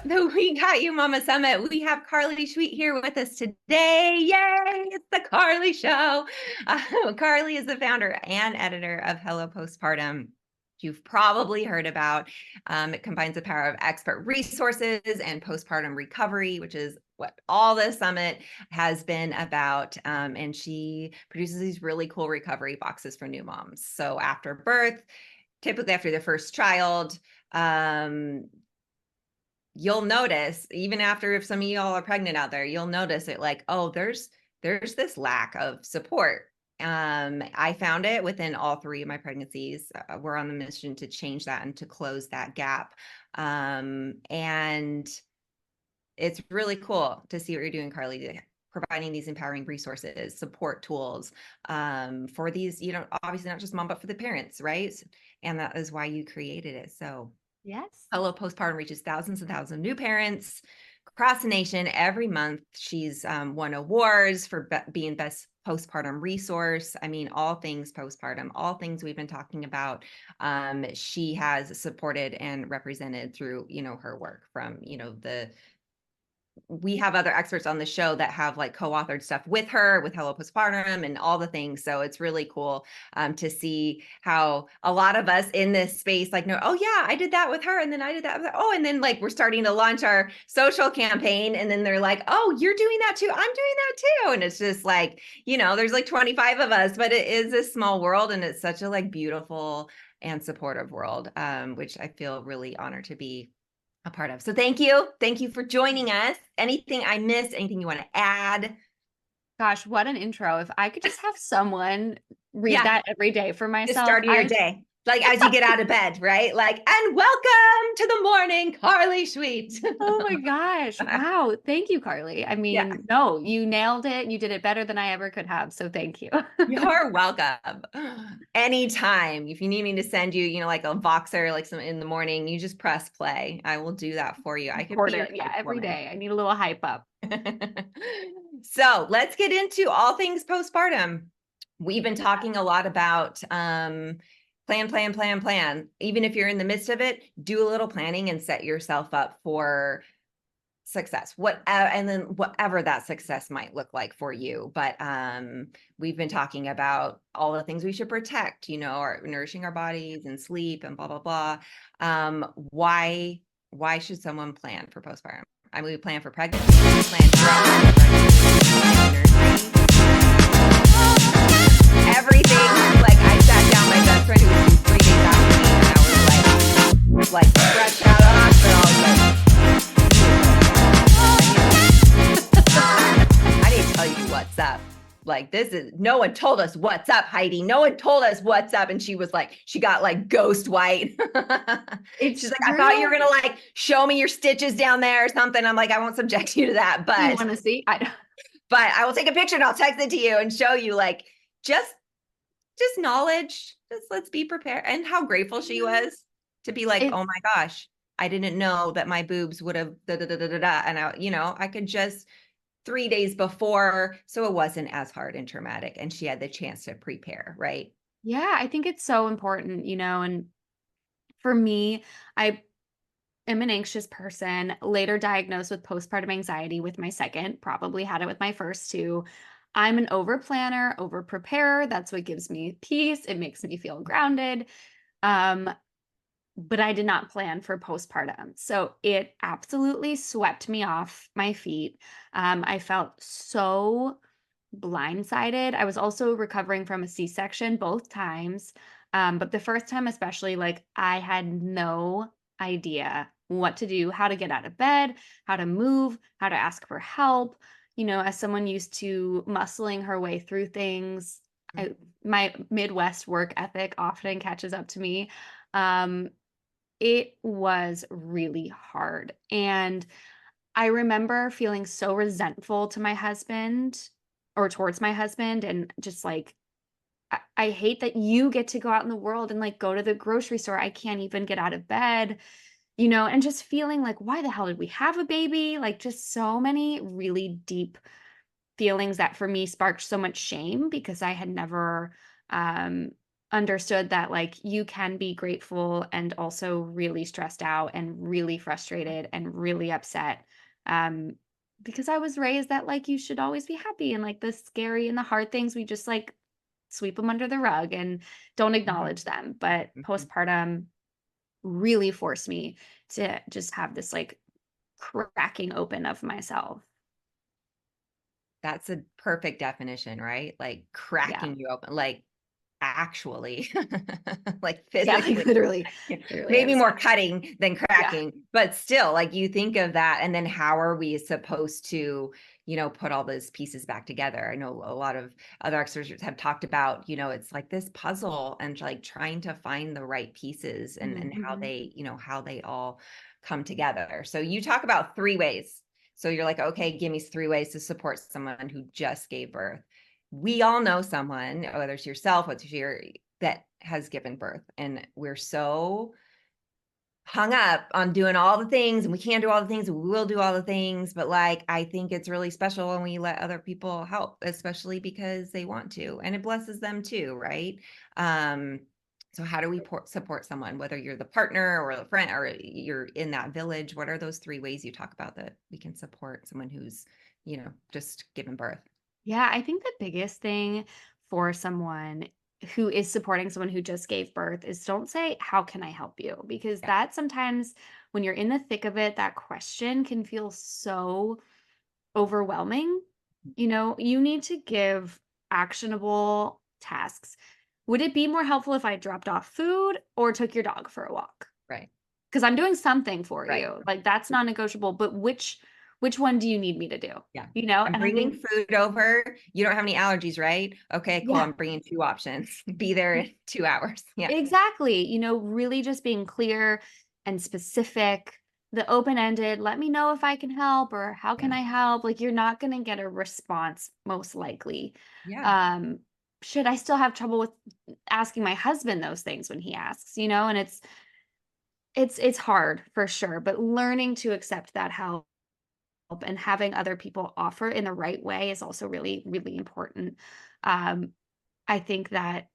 the We Got You Mama Summit. We have Carley Schweet here with us today. Yay! It's the Carley Show. Carley is the founder and editor of Hello Postpartum. You've probably heard about. It combines the power of expert resources and postpartum recovery, which is what all the summit has been about. And she produces these really cool recovery boxes for new moms. So after birth, typically after the first child, you'll notice, even after, if some of y'all are pregnant out there, you'll notice it like, oh, there's this lack of support. I found it within all three of my pregnancies. We're on the mission to change that and to close that gap. And it's really cool to see what you're doing, Carley, providing these empowering resources, support tools for these, obviously not just mom, but for the parents, right? And that is why you created it. So yes. Hello Postpartum reaches thousands and thousands of new parents across the nation every month. She's won awards for being best postpartum resource. I mean, all things postpartum, all things we've been talking about. She has supported and represented through, her work from, we have other experts on the show that have like co-authored stuff with her with Hello Postpartum and all the things. So it's really cool to see how a lot of us in this space like, no, oh yeah, I did that with her. And then I did that with her. Oh, and then like we're starting to launch our social campaign. And then they're like, oh, you're doing that too. I'm doing that too. And it's just like, there's like 25 of us, but it is a small world. And it's such a like beautiful and supportive world, which I feel really honored to be a part of. So thank you. Thank you for joining us. Anything I missed, anything you want to add? Gosh, what an intro. If I could just have someone read that every day for The myself. start of your day. Like as you get out of bed, right? Like, and welcome to the morning, Carley Schweet. Oh my gosh. Wow. Thank you, Carley. I mean, no, you nailed it. You did it better than I ever could have. So thank you. You're welcome. Anytime. If you need me to send you, like a Voxer, like some in the morning, you just press play. I will do that for you. I could be your Yeah, every woman. day. I need a little hype up. So let's get into all things postpartum. We've been talking a lot about plan. Even if you're in the midst of it, do a little planning and set yourself up for success. And then whatever that success might look like for you. But we've been talking about all the things we should protect, nourishing our bodies and sleep and blah, blah, blah. Why should someone plan for postpartum? I mean, we plan for pregnancy, we plan throughout pregnancy, everything. Like I sat down, my best friend who was 3 days after me, and I was like fresh out of hospital. I didn't tell you what's up. Like no one told us what's up, Heidi. No one told us what's up. And she was like, she got like ghost white. She's like, I thought you were going to like show me your stitches down there or something. I'm like, I won't subject you to that, but you want to see? But I will take a picture and I'll text it to you and show you like, just knowledge. Just let's be prepared. And how grateful she was to be like, oh my gosh, I didn't know that my boobs would have and I could just 3 days before, so it wasn't as hard and traumatic, and she had the chance to prepare, right? Yeah, I think it's so important, and for me, I am an anxious person, later diagnosed with postpartum anxiety with my second, probably had it with my first too. I'm an over planner, over preparer. That's what gives me peace. It makes me feel grounded. But I did not plan for postpartum. So it absolutely swept me off my feet. I felt so blindsided. I was also recovering from a C-section both times. But the first time, especially, like I had no idea what to do, how to get out of bed, how to move, how to ask for help. As someone used to muscling her way through things, my Midwest work ethic often catches up to me. It was really hard. And I remember feeling so resentful to my husband or towards my husband and just like, I hate that you get to go out in the world and like go to the grocery store. I can't even get out of bed, and just feeling like, why the hell did we have a baby? Like just so many really deep feelings that for me sparked so much shame because I had never understood that like you can be grateful and also really stressed out and really frustrated and really upset. Um, because I was raised that like you should always be happy, and like the scary and the hard things we just like sweep them under the rug and don't Mhm, acknowledge them. But mhm. postpartum really forced me to just have this like cracking open of myself. That's a perfect definition, right? Like Yeah. cracking you open, like actually, like Yeah, like physically. literally, literally Maybe is. more cutting than Yeah. cracking, but still, like you think of that, and then how are we supposed to, put all those pieces back together? I know a lot of other experts have talked about, it's like this puzzle and like trying to find the right pieces and how Mhm. how they all come together. So you talk about three ways. So you're like, okay, give me three ways to support someone who just gave birth. We all know someone, whether it's yourself, whether it's your that has given birth, and we're so hung up on doing all the things, and we can do all the things, and we will do all the things, but like I think it's really special when we let other people help, especially because they want to, and it blesses them too, right? um so how do we support someone, whether you're the partner or the friend or you're in that village? What are those three ways you talk about that we can support someone who's just given birth? Yeah, I think the biggest thing for someone who is supporting someone who just gave birth is don't say, "How can I help you?" Because Yeah. that sometimes, when you're in the thick of it, that question can feel so overwhelming. You need to give actionable tasks. Would it be more helpful if I dropped off food or took your dog for a walk? Right. 'Cause I'm doing something for Right. you, like, that's non-negotiable, but which one do you need me to do? Yeah. I'm And I bringing think food over. You don't have any allergies, right? Okay, cool. yeah, I'm bringing two options. Be there e in 2 hours. Yeah. exactly, really just being clear and specific, the open-ended, "Let me know if I can help," or "How can Yeah. I help?" Like, you're not gonna get a response most likely. Yeah. Um, should I still have trouble with asking my husband those things when he asks, and it's hard for sure, but learning to accept that help and having other people offer in the right way is also really, really important. Um, I think that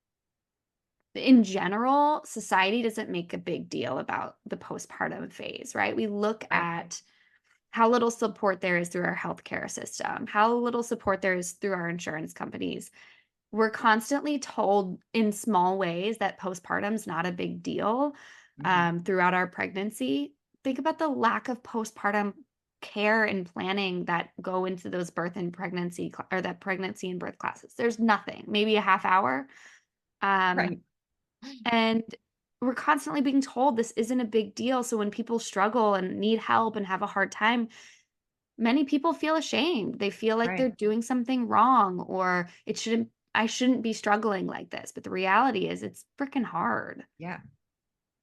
in general, society doesn't make a big deal about the postpartum phase, right? We look Right. at how little support there is through our healthcare system, how little support there is through our insurance companies. We're constantly told in small ways that postpartum's not a big deal, Mhm. throughout our pregnancy. Think about the lack of postpartum care and planning that go into those birth and pregnancy or that pregnancy and birth classes. There's nothing, maybe a half hour. Um, Right. and we're constantly being told this isn't a big deal. So when people struggle and need help and have a hard time, many people feel ashamed. They feel like Right. they're doing something wrong, or I shouldn't be struggling like this. But the reality is it's freaking hard. Yeah.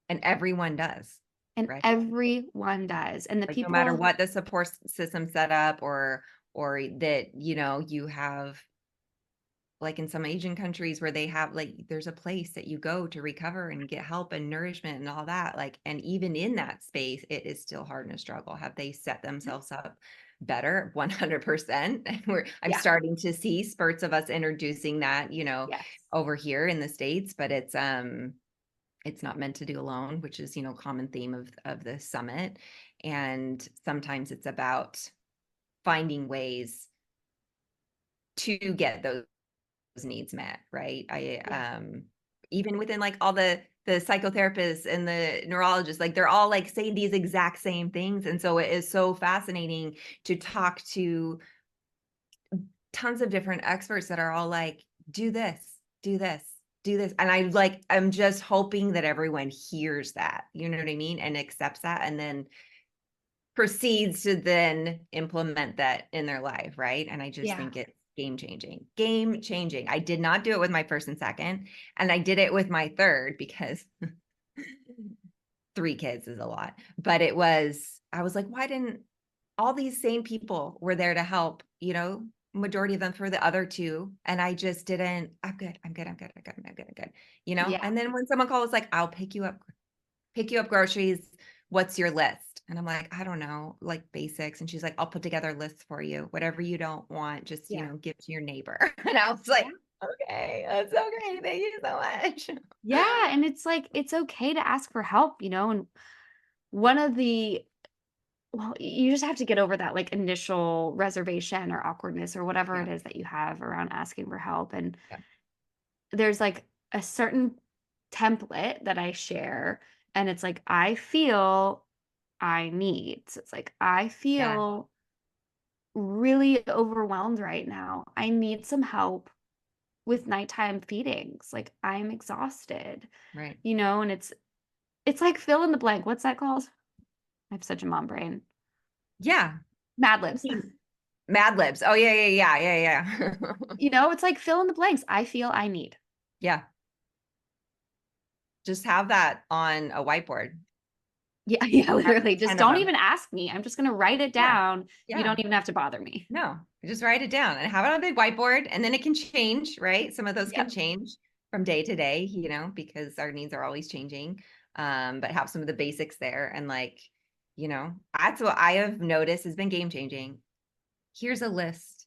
And everyone does, And right? everyone does. And the Like no matter people what the support system set up, or that, you have, like in some Asian countries where they have like there's a place that you go to recover and get help and nourishment and all that, like, and even in that space it is still hard and a struggle. Have they set themselves up better? 100%. And I'm yeah, starting to see spurts of us introducing that, yes. over here in the States, but it's not meant to do alone, which is, common theme of the summit. And sometimes it's about finding ways to get those needs met, right? Yeah. Even within like all the psychotherapists and the neurologists, like they're all like saying these exact same things. And so it is so fascinating to talk to tons of different experts that are all like, do this, do this, do this. And I'm just hoping that everyone hears that, you know what I mean? And accepts that, and then proceeds to then implement that in their life, right? And I just Yeah. think it's game changing. Game changing. I did not do it with my first and second, and I did it with my third because three kids is a lot. But I was like, why didn't all these same people were there to help, majority of them for the other two, and I just didn't. I'm good. I'm good. I'm good. I'm good. I'm good. I'm good. Yeah. And then when someone calls, like, I'll pick you up groceries. What's your list? And I'm like, I don't know, like basics. And she's like, I'll put together lists for you. Whatever you don't want, just, Yeah. give to your neighbor. And I was like, Yeah. Okay, that's so great. Thank you so much. Yeah, and it's like, it's okay to ask for help, and one of the well, you just have to get over that, like, initial reservation or awkwardness or whatever Yeah, it is that you have around asking for help, and yeah, there's, like, a certain template that I share, and it's like, "I feel I need." So it's like, "I yeah, feel really overwhelmed right now. I need some help with nighttime feedings. Like, I'm exhausted." right. And it's like fill in the blank. What's that called? I have such a mom brain. Yeah. Mad I Libs. mean, Mad Libs. Oh yeah, yeah, yeah, yeah, yeah. It's like fill in the blanks. I feel I need. Yeah. Just have that on a whiteboard. Yeah, yeah, Have literally. Just 10 of don't them. even ask me. I'm just gonna write it Yeah. down. You Yeah. don't even have to bother me. No, just write it down and have it on a big whiteboard, and then it can change, right? Some of those can Yep. change from day to day, because our needs are always changing. But have some of the basics there, and that's what I have noticed has been game changing. Here's a list.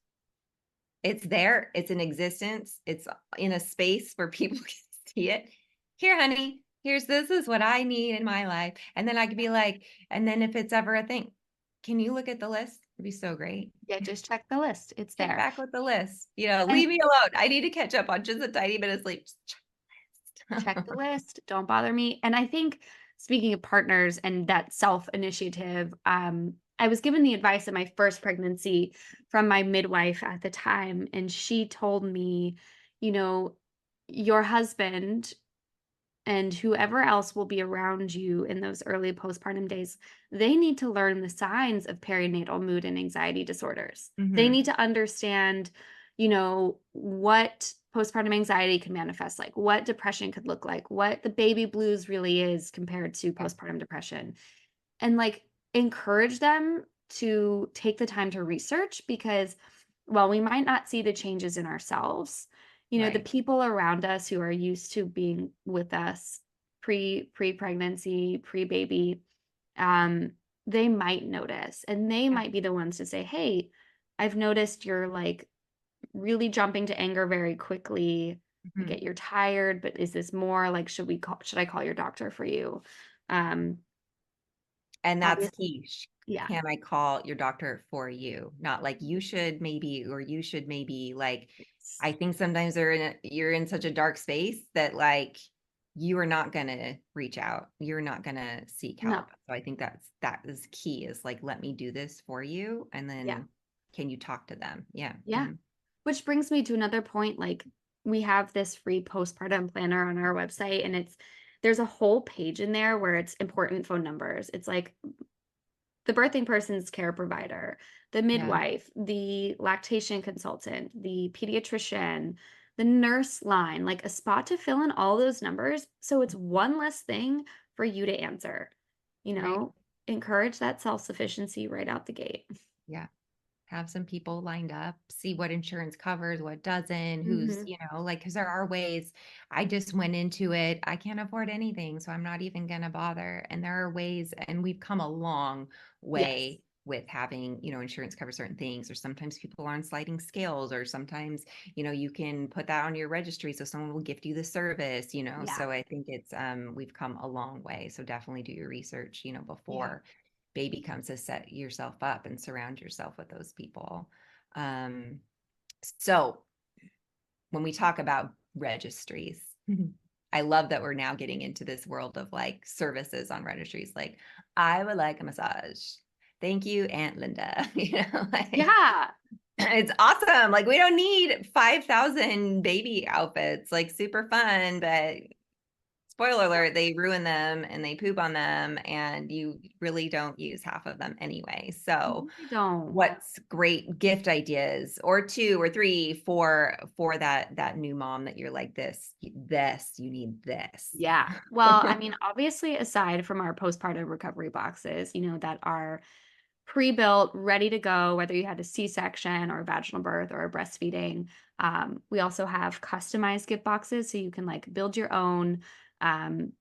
It's there, it's in existence, it's in a space where people can see it. Here, honey, this is what I need in my life. And then I could be like, and then if it's ever a thing, can you look at the list? It'd be so great. Yeah, just check the list. It's Check there. back with the list. And Leave me alone. I need to catch up on just a tiny bit of sleep. Just check check the the list. list. Don't bother me. And I think speaking of partners and that self-initiative, I was given the advice in my first pregnancy from my midwife at the time, and she told me, you know, your husband and whoever else will be around you in those early postpartum days, they need to learn the signs of perinatal mood and anxiety disorders. They Mhm. need to understand, what postpartum anxiety can manifest like, what depression could look like, what the baby blues really is compared to Yeah, postpartum depression. And like encourage them to take the time to research because while we might not see the changes in ourselves, the right. people around us who are used to being with us pre-pregnancy, pre-baby, um, they might notice and they Yeah. might be the ones to say, "Hey, I've noticed you're like really jumping to anger very quickly. I Mhm. get you're tired, but is this more like should I call your doctor for you?" Um, And that's obviously, key. yeah. Can I call your doctor for you? Not like you should maybe, or you should maybe. Like, Yes. I think sometimes you're in such a dark space that you are not gonna reach out. You're not gonna seek No. help. So I think that is key, is like, let me do this for you. And Yeah. then can you talk to them? Yeah. Yeah. Mhm. Which brings me to another point, like, we have this free postpartum planner on our website, and there's a whole page in there where it's important phone numbers. It's like the birthing person's care provider, the Yeah. midwife, the lactation consultant, the pediatrician, the nurse line, like a spot to fill in all those numbers. So it's one less thing for you to answer. You Right. know, encourage that self-sufficiency right out the gate. Yeah. Have some people lined up, see what insurance covers, what doesn't, who's, Hmm. because there are ways. I just went into it. I can't afford anything, so I'm not even going to bother. And there are ways, and we've come a long Yes. way with having, insurance cover certain things, or sometimes people are on sliding scales, or sometimes, you can put that on your registry so someone will gift you the service, Yeah. so I think we've come a long way. So definitely do your research, Yeah. before baby comes, to set yourself up and surround yourself with those people. Um, so when we talk about registries, I love that we're now getting into this world of like services on registries. Like, I would like a massage. Thank you, Aunt Linda. Yeah. It's awesome. Like, we don't need 5,000 baby outfits, like super fun, but spoiler alert, they ruin them and they poop on them, and you really don't use half of them anyway. So You don't. what's great gift ideas, or two or three, for that new mom that you're like, this you need this. Yeah. Well, I mean, obviously, aside from our postpartum recovery boxes, that are pre-built, ready to go, whether you had a C-section or a vaginal birth or a breastfeeding. We also have customized gift boxes, so you can like build your own. Um,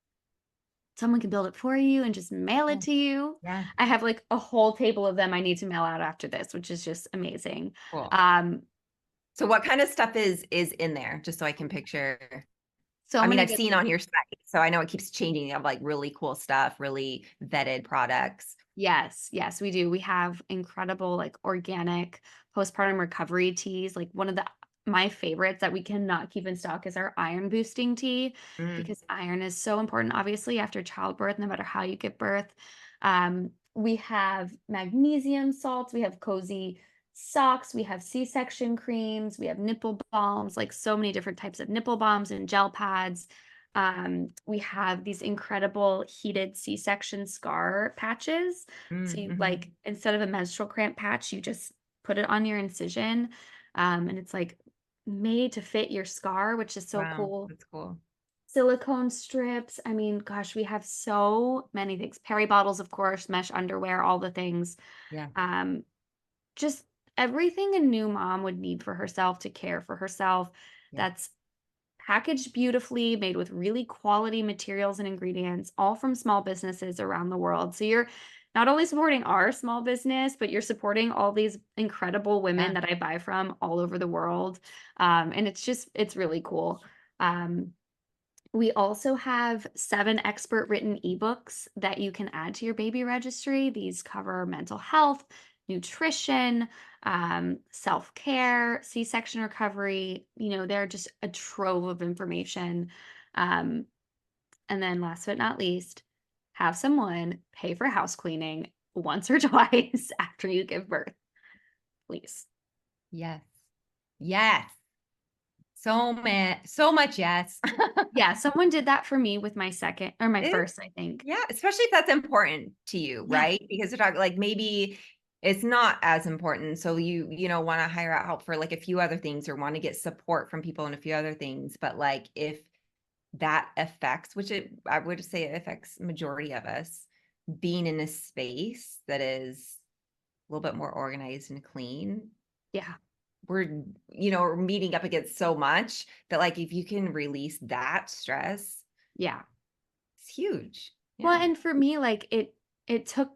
Someone can build it for you and just mail it Yeah. to you. Yeah. I have like a whole table of them I need to mail out after this, which is just amazing. Cool. Um, So what kind of stuff is in there? Just so I can picture. So I mean, many I've good seen things. on your site, so I know it keeps changing. You have like really cool stuff, really vetted products. Yes, yes, we do. We have incredible, like, organic postpartum recovery teas. Like, one of my favorites that we cannot keep in stock is our iron boosting tea, Mm, because iron is so important, obviously, after childbirth, no matter how you give birth. We have magnesium salts, we have cozy socks, we have C-section creams, we have nipple balms, like so many different types of nipple balms and gel pads. We have these incredible heated C-section scar patches. So you, mhm. like, instead of a menstrual cramp patch, you just put it on your incision. And it's like made to fit your scar, which is so Wow, cool. that's cool. Silicone strips. I mean, gosh, we have so many things. Peri bottles, of course, mesh underwear, all the things. Yeah, Um, just everything a new mom would need for herself to care for herself. yeah, That's packaged beautifully, made with really quality materials and ingredients, all from small businesses around the world. So you're not only supporting our small business, but you're supporting all these incredible women yeah. that I buy from all over the world. And it's really cool. Um, we also have 7 expert written ebooks that you can add to your baby registry. These cover mental health, nutrition, self care, C section recovery. They're just a trove of information. Um, and then, last but not least, have someone pay for house cleaning once or twice after you give birth, please. Yes. Yes. So much yes. Yeah, someone did that for me with my second or my It first, I think. Yeah, especially if that's important to you, Yeah, right? Because you're talking like maybe it's not as important. So you want to hire out help for like a few other things or want to get support from people and a few other things. But like if that affects, which I would say it affects majority of us, being in a space that is a little bit more organized and clean, yeah, we're we're meeting up against so much that like if you can release that stress, yeah. it's huge. Well, Yeah. and for me, like, it took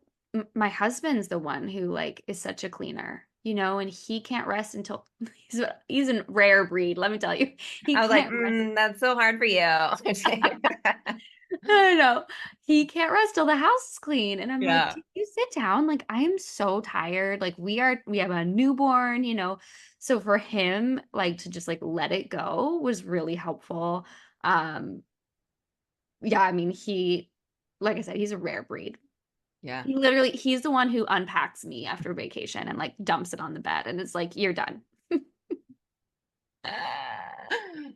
my husband's the one who, like, is such a cleaner, and he can't rest until he's a rare breed, let me tell you. He I was like, can't rest. That's so hard for you." I know. He can't rest till the house is clean, and I'm like, Yeah. "Can you sit down? Like, I am so tired." Like, we have a newborn, so for him, like, to just, like, let it go was really helpful. Um, yeah, I mean, like I said, he's a rare breed. Yeah. He's the one who unpacks me after vacation and, like, dumps it on the bed, and it's like, "You're done."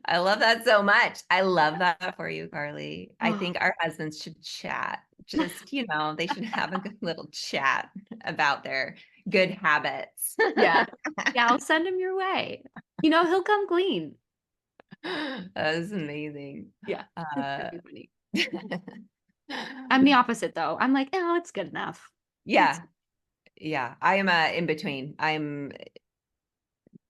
I love that so much. I love that for you, Carly. I Oh, think our husbands should chat. Just, they should have a good little chat about their good habits. yeah. Yeah, I'll send him your way. He'll come clean. That is amazing. Yeah, it's Uh, pretty funny. I'm the opposite, though. I'm like, "Oh, it's good enough." It's yeah, yeah. I am in between. I'm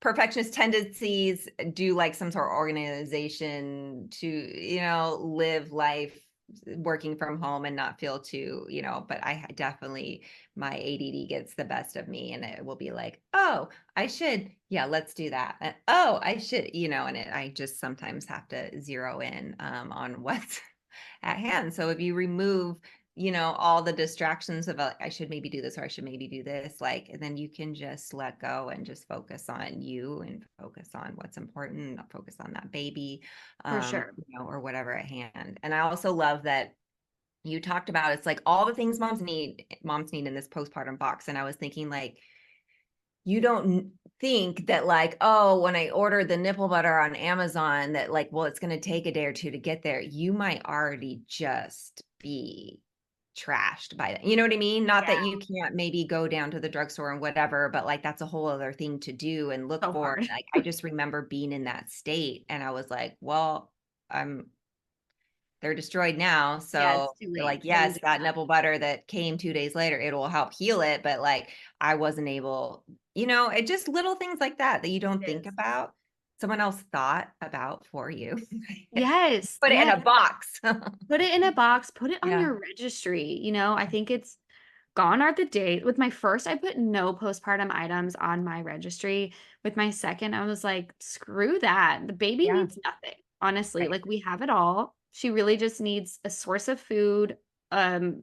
perfectionist tendencies, do like some sort of organization to, live life working from home and not feel too, but definitely my ADD gets the best of me and it will be like, oh, I should, yeah, let's do that. And, oh, I should, and I just sometimes have to zero in on what's at hand. So if you remove, all the distractions of I should maybe do this or I should maybe do this, like, and then you can just let go and just focus on you and focus on what's important, not focus on that baby, for sure. or whatever at hand. And I also love that you talked about it's like all the things moms need in this postpartum box. And I was thinking like, you don't think that like, oh, when I ordered the nipple butter on Amazon, that like, well, it's going to take a day or two to get there. You might already just be trashed by that. You know what I mean? Not Yeah, that you can't maybe go down to the drugstore and whatever, but like that's a whole other thing to do and look so for. hard. Like I just remember being in that state and I was like, well, I'm they're destroyed now. Yeah, So it's too like, late. What are you yes, doing that now? nipple butter that came 2 days later, it will help heal it. But like, I wasn't able, it just little things like that you It don't think is. about. Someone else thought about for you. Yes, Put it in yes. a box. Put it in a box, put it on Yeah. your registry, I think it's gone are the days. With my first, I put no postpartum items on my registry. With my second, I was like, screw that. The baby Yeah. needs nothing. Honestly, Right. like we have it all. She really just needs a source of food, to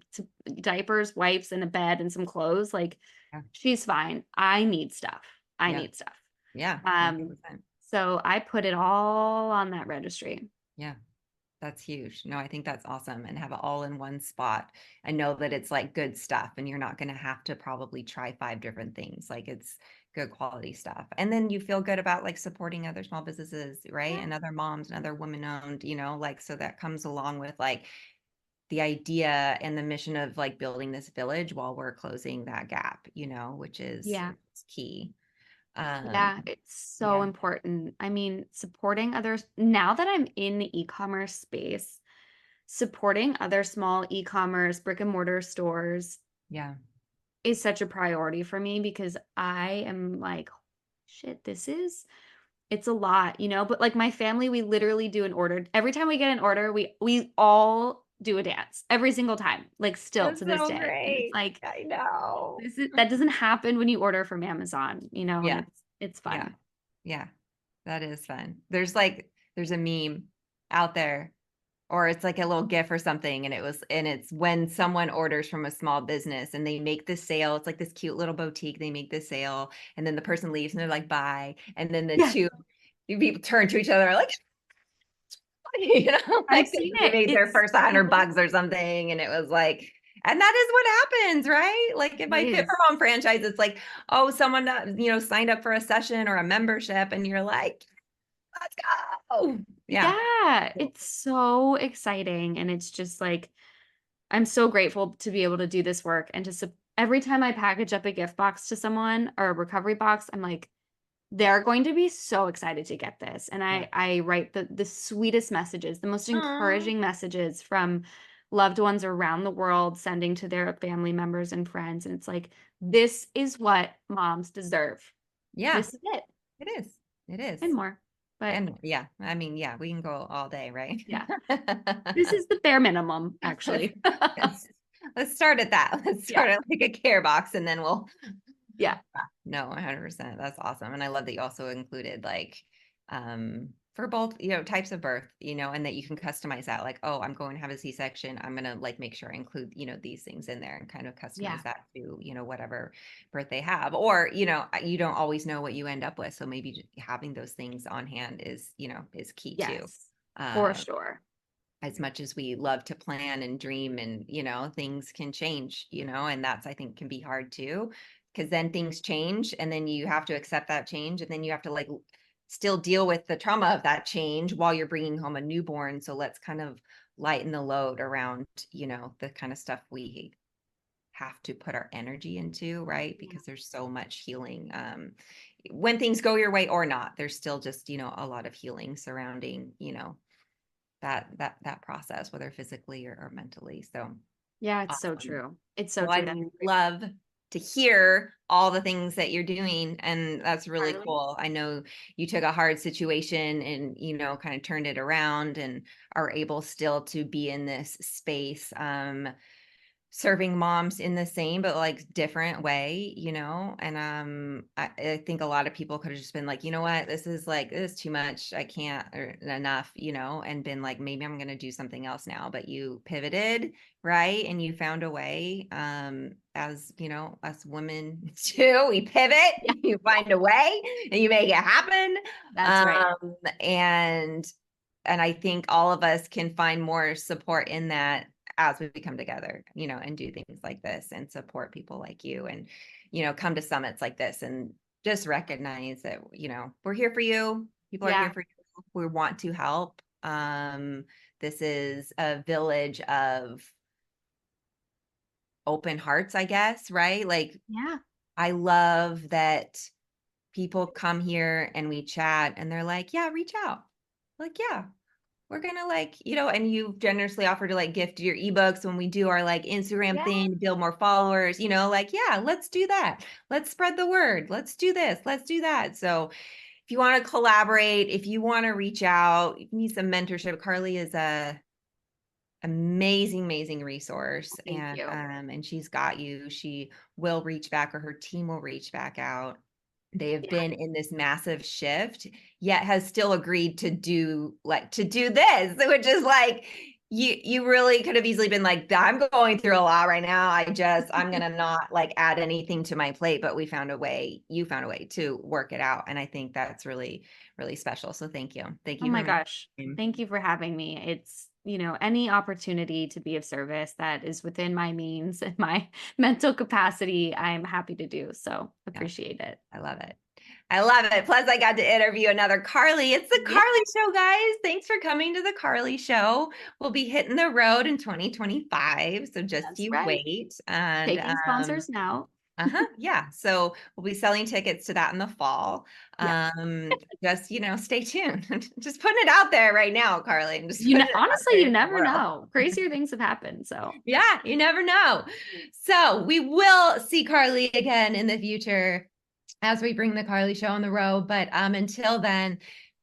diapers, wipes, and a bed and some clothes. Like Yeah. she's fine. I need stuff. I Yeah. need stuff. Yeah. Um, 100%. so I put it all on that registry. Yeah. That's huge. No, I think that's awesome, and have it all in one spot. I know that it's like good stuff and you're not going to have to probably try 5 different things. Like it's good quality stuff. And then you feel good about like supporting other small businesses, right? Yeah. And other moms and other women owned, like so that comes along with like the idea and the mission of like building this village while we're closing that gap, which is Yeah. key. Yeah, it's so Yeah. important. I mean, supporting others now that I'm in the e-commerce space, supporting other small e-commerce brick and mortar stores Yeah. is such a priority for me because I am like, shit, it's a lot, but like my family, we literally do an order. Every time we get an order, we all do a dance every single time, like still That's to this so day. And it's great. like I know. that doesn't happen when you order from Amazon, and Yeah. it's Yeah. fun. Yeah. That is fun. There's a meme out there, or it's like a little GIF or something. And it's when someone orders from a small business and they make this sale. It's like this cute little boutique. They make this sale and then the person leaves and they're like, bye. And then the Yes, two people turn to each other like, I've like seen they it. made their It's first 100 so bucks or something. And it was like, and that is what happens, right? Like if it I Fit for is. Mom franchise, it's like, oh, someone, signed up for a session or a membership and you're like, let's go. Yeah. Yeah, Cool. it's so exciting, and it's just like I'm so grateful to be able to do this work and every time I package up a gift box to someone or a recovery box, I'm like, they're going to be so excited to get this. And Yeah. I write the sweetest messages, the most Aw. encouraging messages from loved ones around the world sending to their family members and friends. And it's like, this is what moms deserve. Yeah, This is it it is. It is. and more. But And yeah, I mean, yeah, we can go all day, right? yeah, this is the bare minimum, Let's, actually. let's let's start at that. Let's Yeah. start at like a care box and then we'll Yeah. no, 100%. That's awesome. And I love that you also included like for both, types of birth, and that you can customize that. Like, oh, I'm going to have a C-section. I'm gonna like make sure I include, these things in there and kind of Yeah. customize that to, whatever birth they have. Or, you don't always know what you end up with. So maybe having those things on hand is key too. Yes, for Uh, sure. as much as we love to plan and dream and things can change, and that's I think can be hard too, because then things change and then you have to accept that change and then you have to like still deal with the trauma of that change while you're bringing home a newborn. So let's kind of lighten the load around the kind of stuff we have to put our energy into, right? Yeah. Because there's so much healing when things go your way or not. There's still just a lot of healing surrounding that process, whether physically or mentally. So Yeah, it's so awesome. true. It's so Well, true. I That's great. love to hear all the things that you're doing, and that's really Carly? cool. I know you took a hard situation and kind of turned it around and are able still to be in this space. Serving moms in the same but like different way, and I think a lot of people could have just been like, you know what, this is too much, I can't, or enough, and been like, maybe I'm going to do something else now. But you pivoted, right? And you found a way, as us women too, we pivot, Yeah, you find a way and you make it happen. that's right. And I think all of us can find more support in that as we come together, and do things like this and support people like you and, come to summits like this and just recognize that, we're here for you. People are here Yeah. for you. We want to help. This is a village of open hearts, I guess, right? Like, Yeah. I love that people come here and we chat and they're like, yeah, reach out. Like, yeah, we're gonna like, and you generously offer to like gift your ebooks when we do our like Instagram Yeah. thing to build more followers, like, yeah, let's do that. Let's spread the word. Let's do this. Let's do that. So if you want to collaborate, if you want to reach out, if you need some mentorship, Carley is amazing resource. Thank you. And she's got you. She will reach back, or her team will reach back out. They have Yeah. been in this massive shift, yet has still agreed to do this, which is like, you really could have easily been like, I'm going through a lot right now. I'm gonna not like add anything to my plate, but you found a way to work it out. And I think that's really, really special. So thank you. Thank Oh you for my making gosh. time. Thank you for having me. It's, any opportunity to be of service that is within my means and my mental capacity, I'm happy to do. So Yeah, appreciate it. I love it. I love it. Plus, I got to interview another Carley. It's the Yeah, Carley Show, guys. Thanks for coming to the Carley Show. We'll be hitting the road in 2025. So just that's you right. wait. And Taking sponsors now. yeah. So we'll be selling tickets to that in the fall. Yes. Just, stay tuned. Just putting it out there right now, Carly. I'm just putting it out Honestly, there you in the never world. know. Crazier things have happened. So Yeah, you never know. So we will see Carly again in the future as we bring the Carly Show on the road. But until then,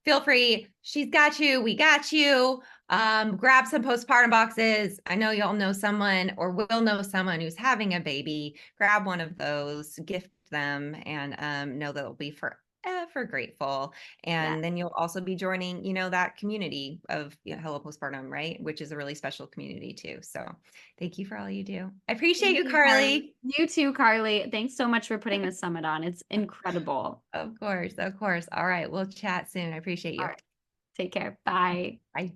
feel free. She's got you. We got you. Grab some postpartum boxes. I know y'all know someone or will know someone who's having a baby. Grab one of those, gift them, and know that it'll be forever grateful. yeah. And then you'll also be joining, that community of Hello Postpartum, right? Which is a really special community too. So thank you for all you do. I appreciate Thank you, you, Carly. Carly. You too, Carly. Thanks so much for putting this summit on. It's incredible. Of course, of course. All right, we'll chat soon. I appreciate All you. right. Take care. Bye. Bye.